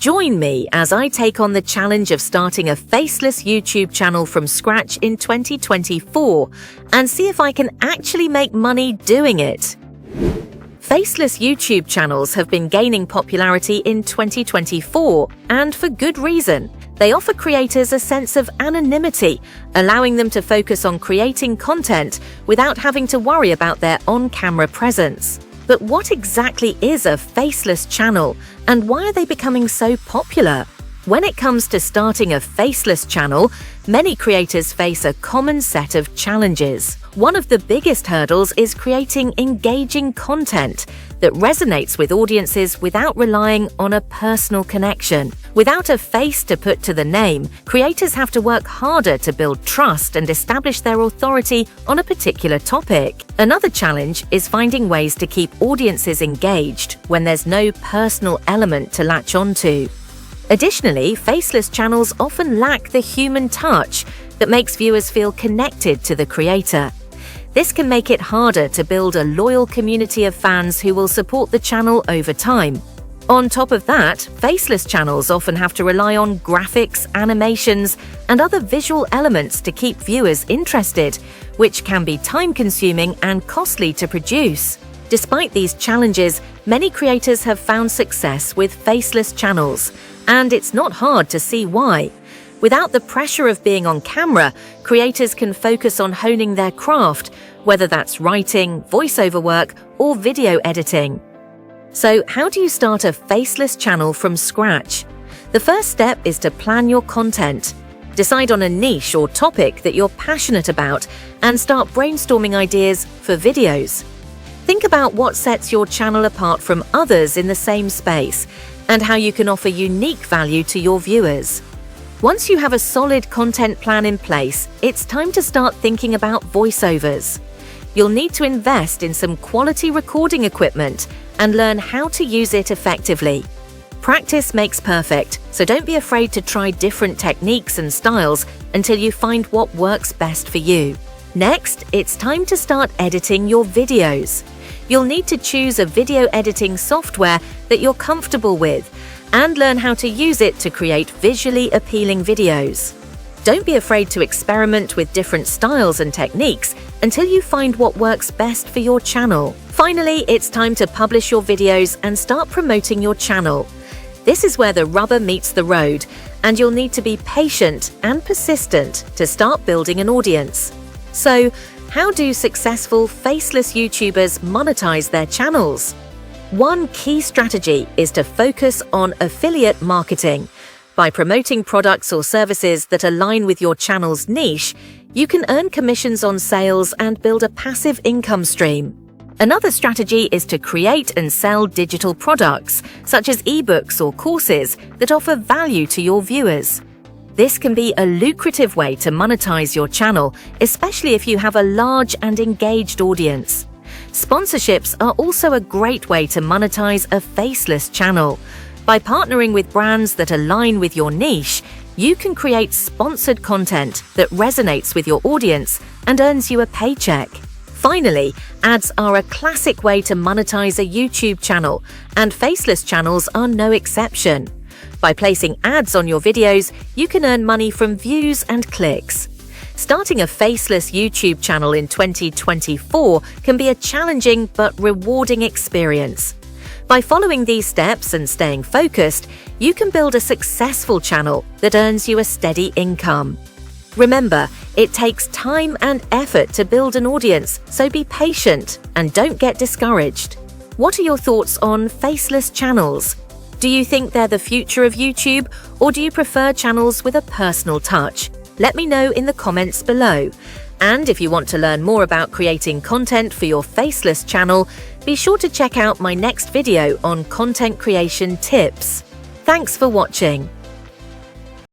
Join me as I take on the challenge of starting a faceless YouTube channel from scratch in 2024 and see if I can actually make money doing it. Faceless YouTube channels have been gaining popularity in 2024, and for good reason. They offer creators a sense of anonymity, allowing them to focus on creating content without having to worry about their on-camera presence. But what exactly is a faceless channel, and why are they becoming so popular? When it comes to starting a faceless channel, many creators face a common set of challenges. One of the biggest hurdles is creating engaging content that resonates with audiences without relying on a personal connection. Without a face to put to the name, creators have to work harder to build trust and establish their authority on a particular topic. Another challenge is finding ways to keep audiences engaged when there's no personal element to latch onto. Additionally, faceless channels often lack the human touch that makes viewers feel connected to the creator. This can make it harder to build a loyal community of fans who will support the channel over time. On top of that, faceless channels often have to rely on graphics, animations, and other visual elements to keep viewers interested, which can be time-consuming and costly to produce. Despite these challenges, many creators have found success with faceless channels, and it's not hard to see why. Without the pressure of being on camera, creators can focus on honing their craft, whether that's writing, voiceover work, or video editing. So, how do you start a faceless channel from scratch? The first step is to plan your content. Decide on a niche or topic that you're passionate about and start brainstorming ideas for videos. Think about what sets your channel apart from others in the same space and how you can offer unique value to your viewers. Once you have a solid content plan in place, it's time to start thinking about voiceovers. You'll need to invest in some quality recording equipment and learn how to use it effectively. Practice makes perfect, so don't be afraid to try different techniques and styles until you find what works best for you. Next, it's time to start editing your videos. You'll need to choose a video editing software that you're comfortable with and learn how to use it to create visually appealing videos. Don't be afraid to experiment with different styles and techniques until you find what works best for your channel. Finally, it's time to publish your videos and start promoting your channel. This is where the rubber meets the road, and you'll need to be patient and persistent to start building an audience. So, how do successful faceless YouTubers monetize their channels? One key strategy is to focus on affiliate marketing. By promoting products or services that align with your channel's niche, you can earn commissions on sales and build a passive income stream. Another strategy is to create and sell digital products, such as ebooks or courses that offer value to your viewers. This can be a lucrative way to monetize your channel, especially if you have a large and engaged audience. Sponsorships are also a great way to monetize a faceless channel. By partnering with brands that align with your niche, you can create sponsored content that resonates with your audience and earns you a paycheck. Finally, ads are a classic way to monetize a YouTube channel, and faceless channels are no exception. By placing ads on your videos, you can earn money from views and clicks. Starting a faceless YouTube channel in 2024 can be a challenging but rewarding experience. By following these steps and staying focused, you can build a successful channel that earns you a steady income. Remember, it takes time and effort to build an audience, so be patient and don't get discouraged. What are your thoughts on faceless channels? Do you think they're the future of YouTube, or do you prefer channels with a personal touch? Let me know in the comments below. And if you want to learn more about creating content for your faceless channel, be sure to check out my next video on content creation tips. Thanks for watching.